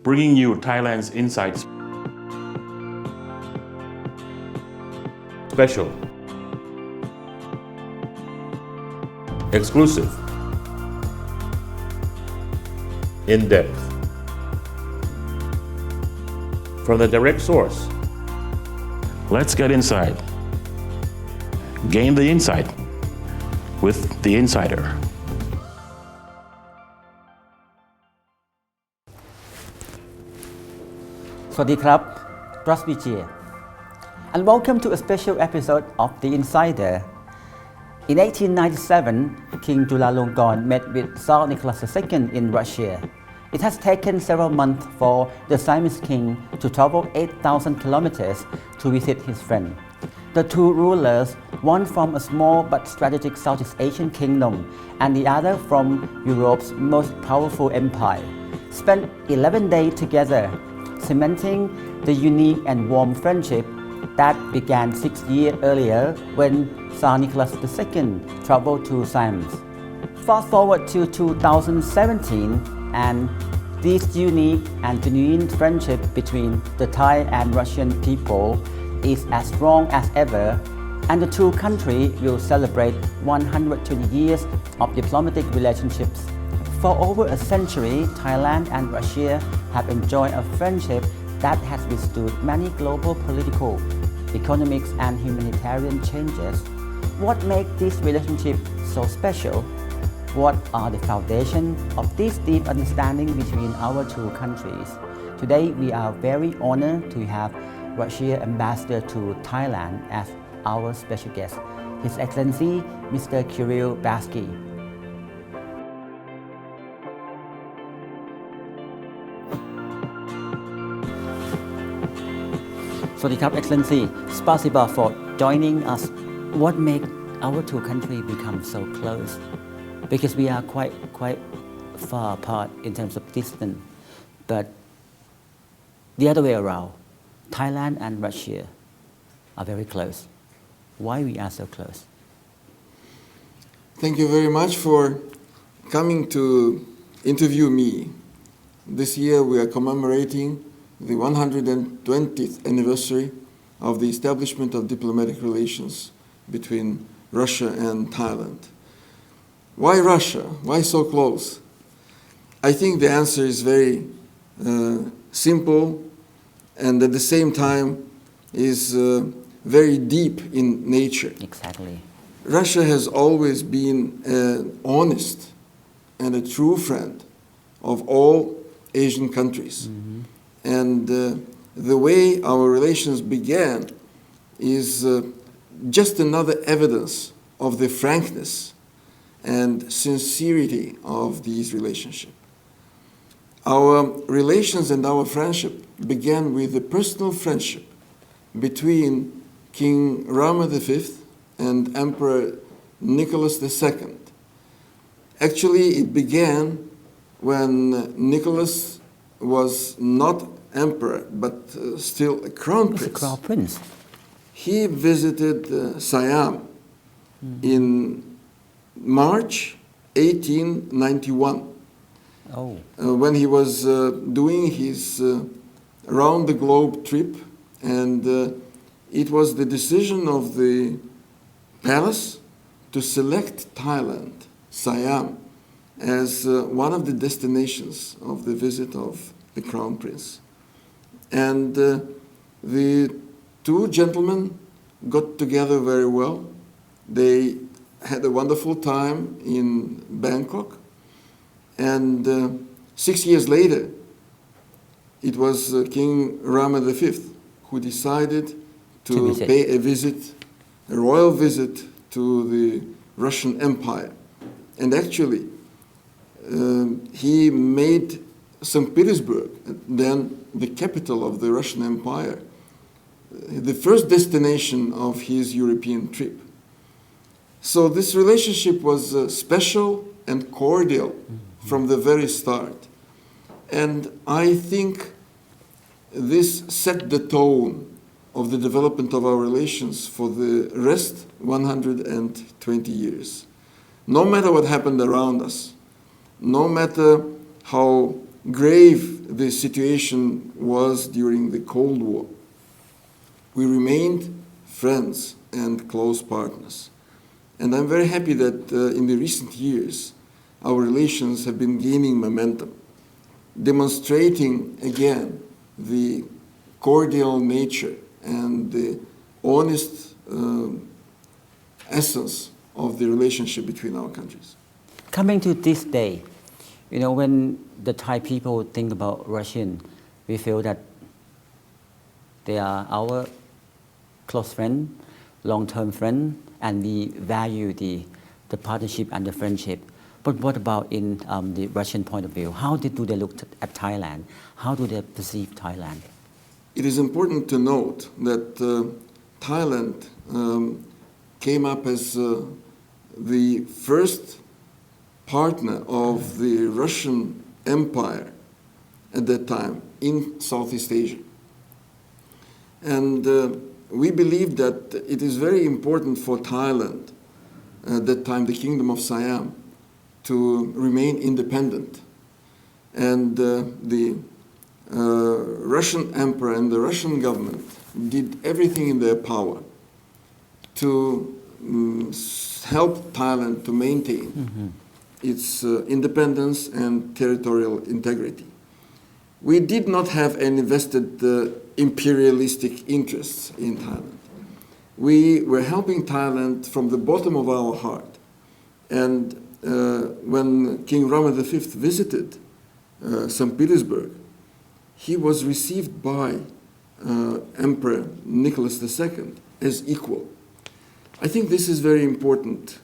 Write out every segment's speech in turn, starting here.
bringing you Thailand's insights. Special, exclusive, in-depth, from the direct source. Let's get inside. Gain the insight with the Insider. Swadikap, Trasvichie, and welcome to a special episode of The Insider. In 1897, King Chulalongkorn met with Tsar Nicholas II in Russia. It has taken several months for the Siamese king to travel 8,000 kilometers to visit his friend. The two rulers, one from a small but strategic Southeast Asian kingdom and the other from Europe's most powerful empire, spent 11 days together, cementing the unique and warm friendship that began 6 years earlier when Tsar Nicholas II traveled to Siam. Fast forward to 2017, and this unique and genuine friendship between the Thai and Russian people is as strong as ever, and the two countries will celebrate 120 years of diplomatic relationships. For over a century, Thailand and Russia have enjoyed a friendship that has withstood many global political, economic and humanitarian changes. What makes this relationship so special? What are the foundations of this deep understanding between our two countries? Today, we are very honored to have Russia Ambassador to Thailand as our special guest, His Excellency Mr. Kirill Barsky. Swadikap, Excellency. Spasiba for joining us. What makes our two countries become so close? Because we are quite far apart in terms of distance, but the other way around, Thailand and Russia are very close. Why we are so close? Thank you very much for coming to interview me. This year we are commemorating the 120th anniversary of the establishment of diplomatic relations between Russia and Thailand. Why Russia? Why so close? I think the answer is very simple, and at the same time is very deep in nature. Exactly. Russia has always been an honest and a true friend of all Asian countries. Mm-hmm. And the way our relations began is just another evidence of the frankness and sincerity of these relationships. Our relations and our friendship began with a personal friendship between King Rama V and Emperor Nicholas II. Actually, it began when Nicholas was not emperor, but still a crown prince. A crown prince. He visited Siam in March 1891. When he was doing his round-the-globe trip, and it was the decision of the palace to select Thailand, Siam, as one of the destinations of the visit of the Crown Prince. And the two gentlemen got together very well. They had a wonderful time in Bangkok. And 6 years later, it was King Rama V who decided to pay a royal visit to the Russian Empire. And actually, he made St. Petersburg, then the capital of the Russian Empire, the first destination of his European trip. So this relationship was special and cordial from the very start. And I think this set the tone of the development of our relations for the rest 120 years. No matter what happened around us, no matter how grave the situation was during the Cold War. We remained friends and close partners. And I'm very happy that in the recent years, our relations have been gaining momentum, demonstrating again the cordial nature and the honest essence of the relationship between our countries. Coming to this day, you know, when the Thai people think about Russian, we feel that they are our close friend, long-term friend, and we value the partnership and the friendship. But what about in the Russian point of view? How do they look at Thailand? How do they perceive Thailand? It is important to note that Thailand came up as the first partner of the Russian Empire at that time in Southeast Asia. And we believe that it is very important for Thailand, at that time the Kingdom of Siam, to remain independent. And the Russian Emperor and the Russian government did everything in their power to help Thailand to maintain its independence and territorial integrity. We did not have any vested imperialistic interests in Thailand. We were helping Thailand from the bottom of our heart. And when King Rama V visited St. Petersburg, he was received by Emperor Nicholas II as equal. I think this is very important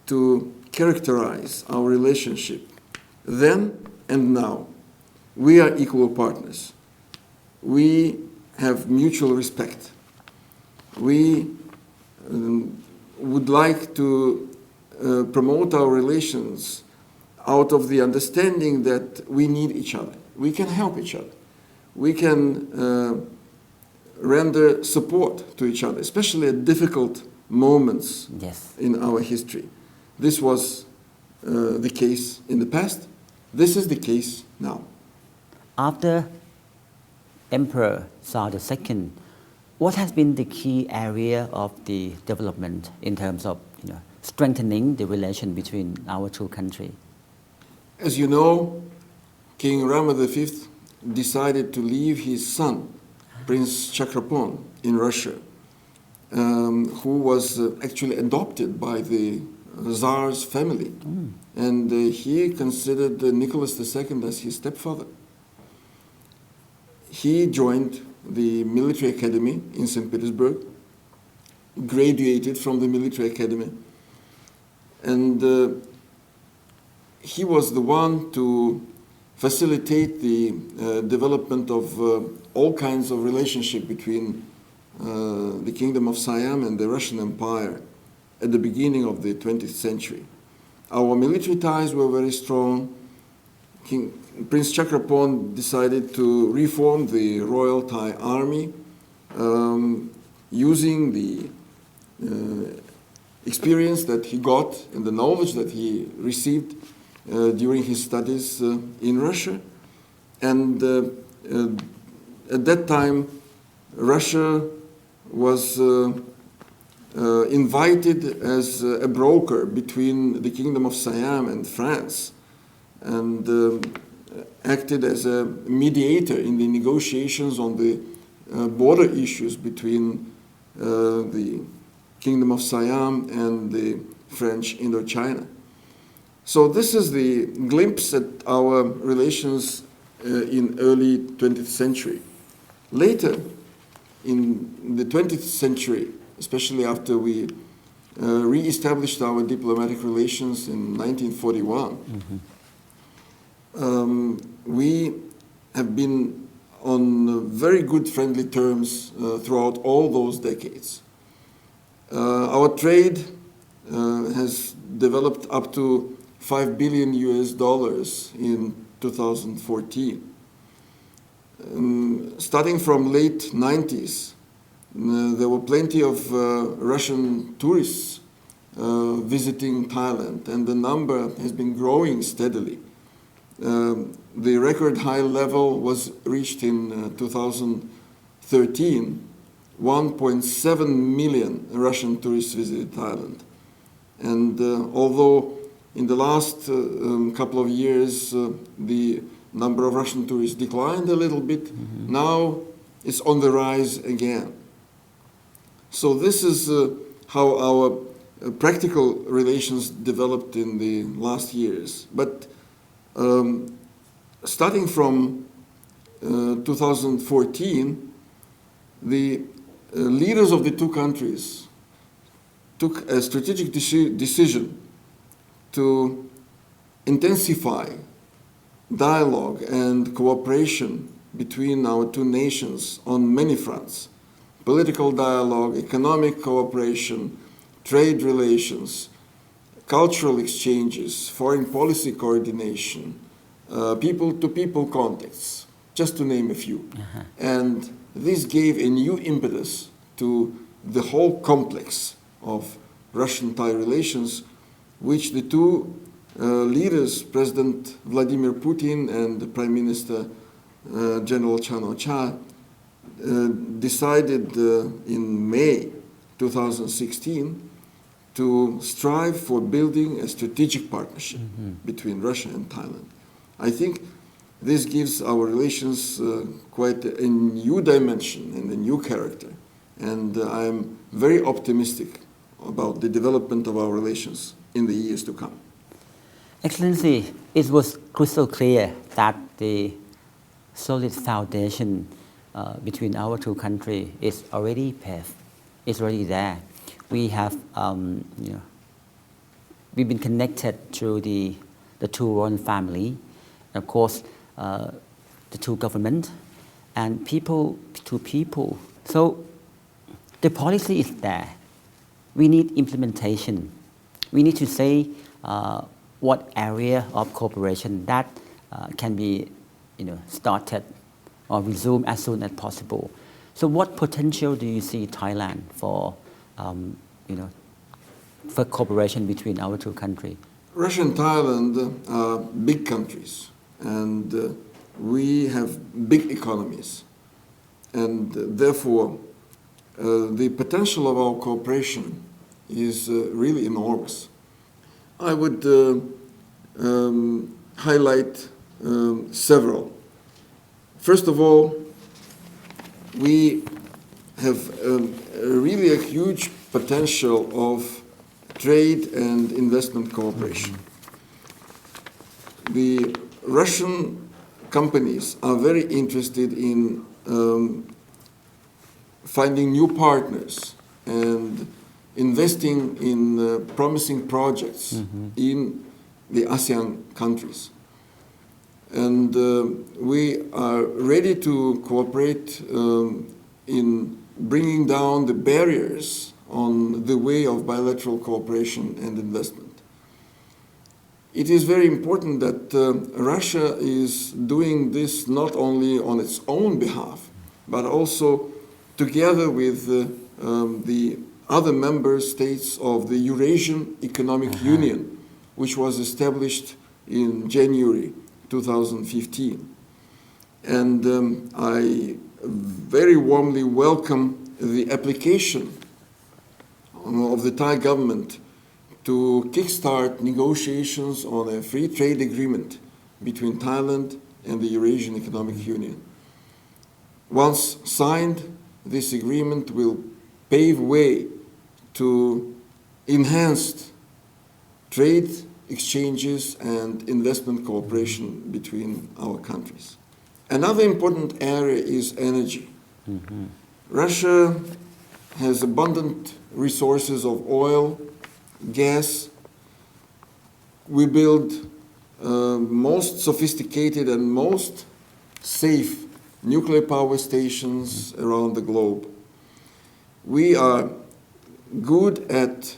to characterize our relationship then and now. We are equal partners. We have mutual respect. We would like to promote our relations out of the understanding that we need each other. We can help each other. We can render support to each other, especially at difficult moments in our history. This was the case in the past. This is the case now. After Emperor Tsar II, what has been the key area of the development in terms of strengthening the relation between our two countries? As you know, King Rama V decided to leave his son, Prince Chakrapon, in Russia, who was actually adopted by the Tsar's family. And he considered Nicholas II as his stepfather. He joined the military academy in St. Petersburg, graduated from the military academy, and he was the one to facilitate the development of all kinds of relationship between the Kingdom of Siam and the Russian Empire at the beginning of the 20th century. Our military ties were very strong. Prince Chakrapon decided to reform the Royal Thai Army using the experience that he got and the knowledge that he received during his studies in Russia. And at that time, Russia was invited as a broker between the Kingdom of Siam and France, and acted as a mediator in the negotiations on the border issues between the Kingdom of Siam and the French Indochina. So this is the glimpse at our relations in early 20th century. Later, in the 20th century, especially after we re-established our diplomatic relations in 1941, we have been on very good friendly terms throughout all those decades. Our trade has developed up to $5 billion in 2014. Starting from late 90s, there were plenty of Russian tourists visiting Thailand, and the number has been growing steadily. the record high level was reached in 2013. 1.7 million Russian tourists visited Thailand. And although in the last couple of years the number of Russian tourists declined a little bit, now it's on the rise again. So this is how our practical relations developed in the last years. But starting from 2014, the leaders of the two countries took a strategic decision to intensify dialogue and cooperation between our two nations on many fronts: political dialogue, economic cooperation, trade relations, cultural exchanges, foreign policy coordination, people-to-people contacts, just to name a few. And this gave a new impetus to the whole complex of Russian-Thai relations, which the two leaders, President Vladimir Putin and the Prime Minister General Chan O-cha, decided in May 2016 to strive for building a strategic partnership between Russia and Thailand. I think this gives our relations quite a new dimension and a new character. And I am very optimistic about the development of our relations in the years to come. Excellency, it was crystal clear that the solid foundation between our two countries is already paved. It's already there. We have, we've been connected through the two royal family, of course, the two governments, and people to people. So the policy is there. We need implementation. We need to say what area of cooperation that can be started or resumed as soon as possible. So what potential do you see Thailand for for cooperation between our two countries? Russia and Thailand are big countries, and we have big economies. And therefore, the potential of our cooperation is really enormous. I would highlight several. First of all, we have really a huge potential of trade and investment cooperation. The Russian companies are very interested in finding new partners and investing in promising projects in the ASEAN countries. And we are ready to cooperate in bringing down the barriers on the way of bilateral cooperation and investment. It is very important that Russia is doing this not only on its own behalf, but also together with the other member states of the Eurasian Economic Union, which was established in January 2015. And I very warmly welcome the application of the Thai government to kickstart negotiations on a free trade agreement between Thailand and the Eurasian Economic Union. Once signed, this agreement will pave way to enhanced trade exchanges and investment cooperation between our countries. Another important area is energy. Russia has abundant resources of oil, gas. We build most sophisticated and most safe nuclear power stations around the globe. We are good at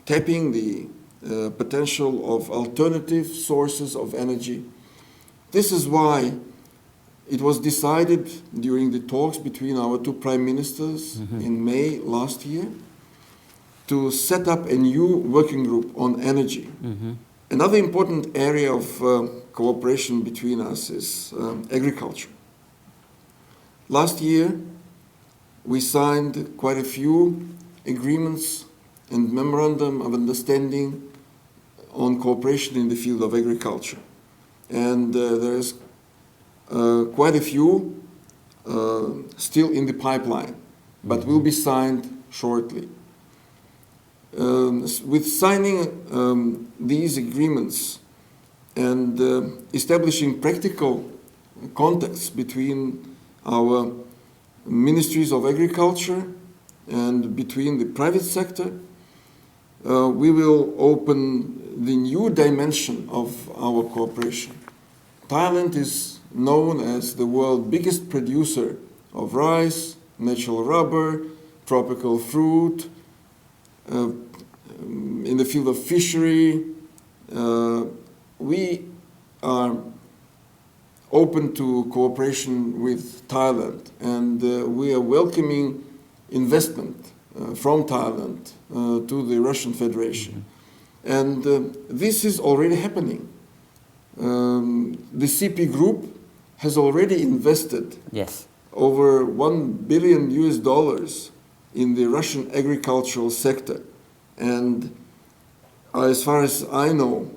tapping the potential of alternative sources of energy. This is why it was decided during the talks between our two prime ministers in May last year to set up a new working group on energy Another important area of cooperation between us is agriculture. Last year, we signed quite a few agreements and memorandum of understanding on cooperation in the field of agriculture. And there's quite a few still in the pipeline, but will be signed shortly. With signing these agreements and establishing practical contacts between our ministries of agriculture and between the private sector, we will open the new dimension of our cooperation. Thailand is known as the world's biggest producer of rice, natural rubber, tropical fruit. In the field of fishery, we are open to cooperation with Thailand, and we are welcoming investment from Thailand to the Russian Federation. And this is already happening. The CP Group has already invested over $1 billion in the Russian agricultural sector. And as far as I know,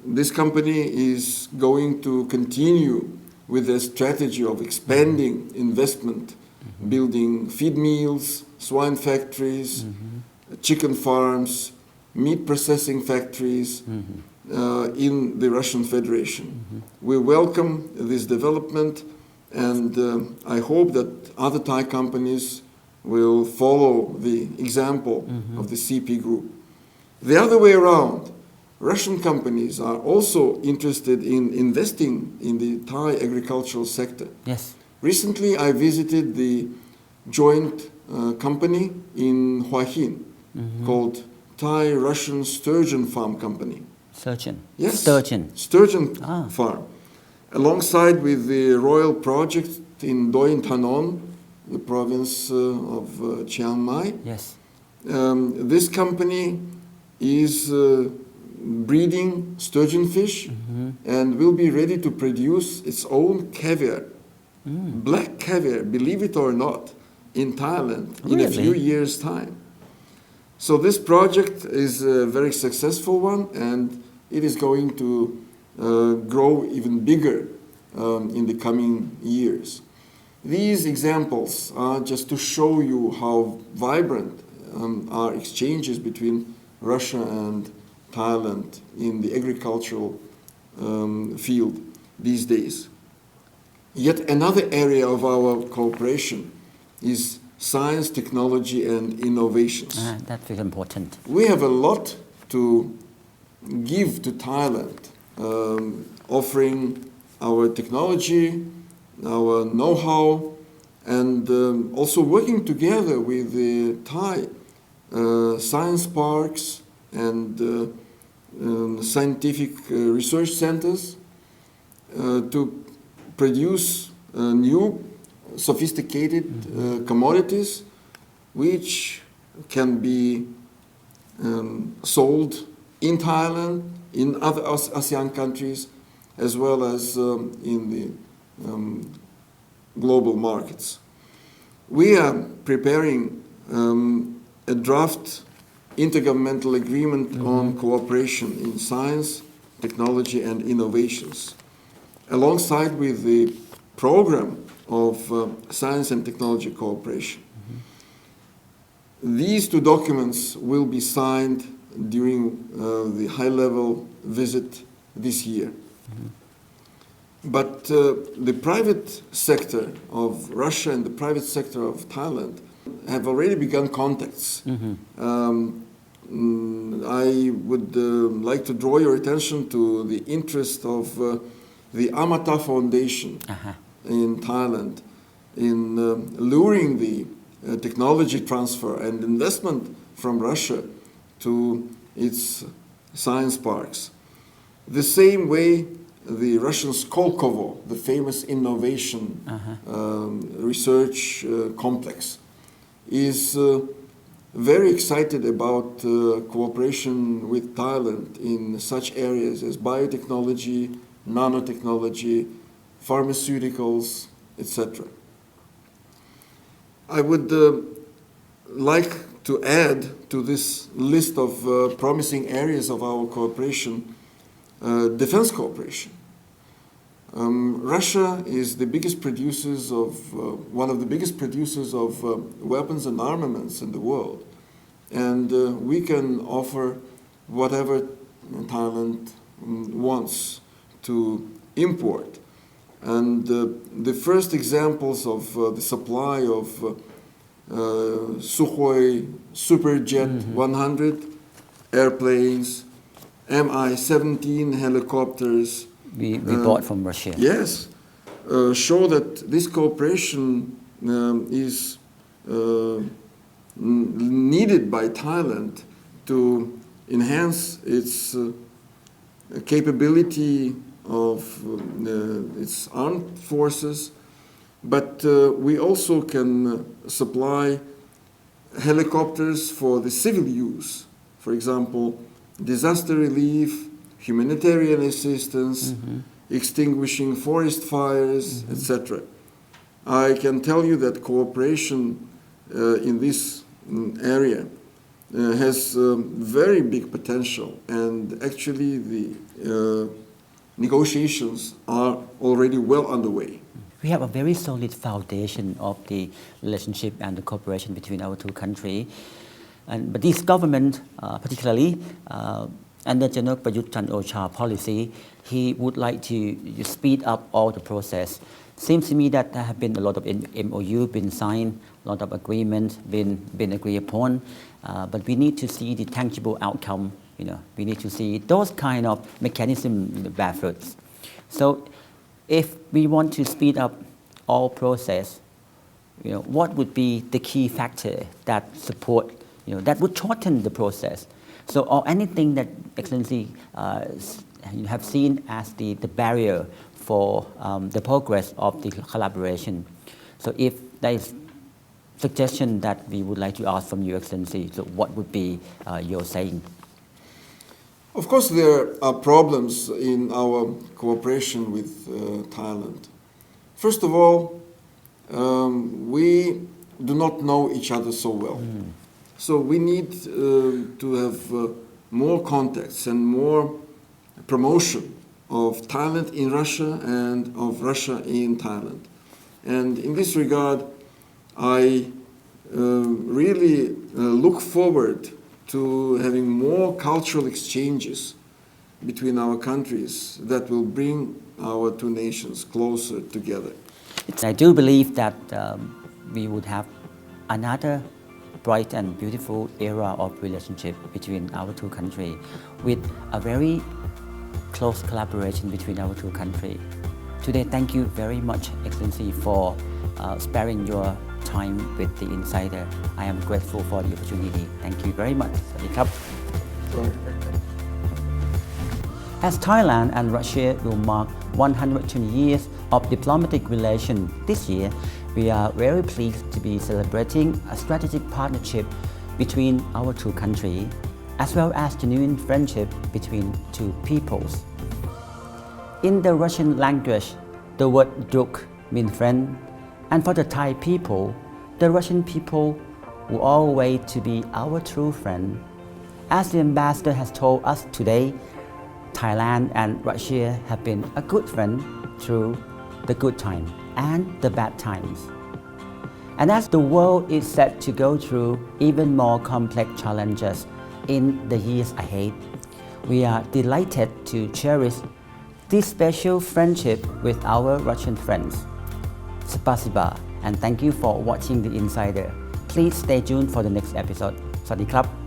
this company is going to continue with their strategy of expanding investment, building feed mills, swine factories, chicken farms, meat processing factories in the Russian Federation. We welcome this development, and I hope that other Thai companies will follow the example of the CP Group. The other way around, Russian companies are also interested in investing in the Thai agricultural sector. Yes. Recently, I visited the joint company in Hua Hin called Thai-Russian Sturgeon Farm Company. Sturgeon? Yes. Sturgeon. Sturgeon Farm. Alongside with the Royal Project in Doi Thanon, the province of Chiang Mai. Yes. This company is breeding sturgeon fish and will be ready to produce its own caviar, black caviar, believe it or not, in Thailand in a few years' time. So this project is a very successful one, and it is going to grow even bigger in the coming years. These examples are just to show you how vibrant are exchanges between Russia and Thailand in the agricultural field these days. Yet another area of our cooperation is science, technology, and innovations. That's very important. We have a lot to give to Thailand, offering our technology, our know-how, and also working together with the Thai science parks and scientific research centers to produce new sophisticated commodities which can be sold in Thailand, in other ASEAN countries, as well as in the global markets. We are preparing a draft intergovernmental agreement on cooperation in science, technology, and innovations, alongside with the program of science and technology cooperation. These two documents will be signed during the high-level visit this year. But the private sector of Russia and the private sector of Thailand have already begun contacts. I would like to draw your attention to the interest of the Amata Foundation in Thailand in luring the technology transfer and investment from Russia to its science parks. The same way the Russian Skolkovo, the famous innovation research complex, is very excited about cooperation with Thailand in such areas as biotechnology, nanotechnology, pharmaceuticals, etc. I would like to add to this list of promising areas of our cooperation defense cooperation. Russia is the biggest producers of one of the biggest producers of weapons and armaments in the world, and we can offer whatever Thailand wants to import. And the first examples of the supply of Sukhoi Superjet 100 airplanes, Mi-17 helicopters. We bought from Russia. Yes, show that this cooperation is needed by Thailand to enhance its capability of its armed forces, but we also can supply helicopters for the civil use. For example, disaster relief, humanitarian assistance, extinguishing forest fires, etc. I can tell you that cooperation in this area has very big potential, and actually the negotiations are already well underway. We have a very solid foundation of the relationship and the cooperation between our two countries. But this government, particularly under General Prayut Chan-o-cha policy, he would like to speed up all the process. Seems to me that there have been a lot of MOU been signed, a lot of agreements been agreed upon, but we need to see the tangible outcome. We need to see those kind of mechanism bear fruits. So, if we want to speed up all process, what would be the key factor that support, that would shorten the process? So, or anything that Excellency you have seen as the barrier for the progress of the collaboration. So, if there is suggestion that we would like to ask from you, Excellency, so what would be your saying? Of course, there are problems in our cooperation with Thailand. First of all, we do not know each other so well. So we need to have more contacts and more promotion of Thailand in Russia and of Russia in Thailand. And in this regard, I really look forward to having more cultural exchanges between our countries that will bring our two nations closer together. I do believe that we would have another bright and beautiful era of relationship between our two countries with a very close collaboration between our two countries. Today, thank you very much, Excellency, for sparing your time with the Insider. I am grateful for the opportunity. Thank you very much. สวัสดีครับ As Thailand and Russia will mark 120 years of diplomatic relations this year, we are very pleased to be celebrating a strategic partnership between our two countries, as well as genuine friendship between two peoples. In the Russian language, the word drug means friend, and for the Thai people, the Russian people will always to be our true friend. As the ambassador has told us today, Thailand and Russia have been a good friend through the good times and the bad times. And as the world is set to go through even more complex challenges in the years ahead, we are delighted to cherish this special friendship with our Russian friends. Spasiba, and thank you for watching The Insider. Please stay tuned for the next episode. สวัสดีครับ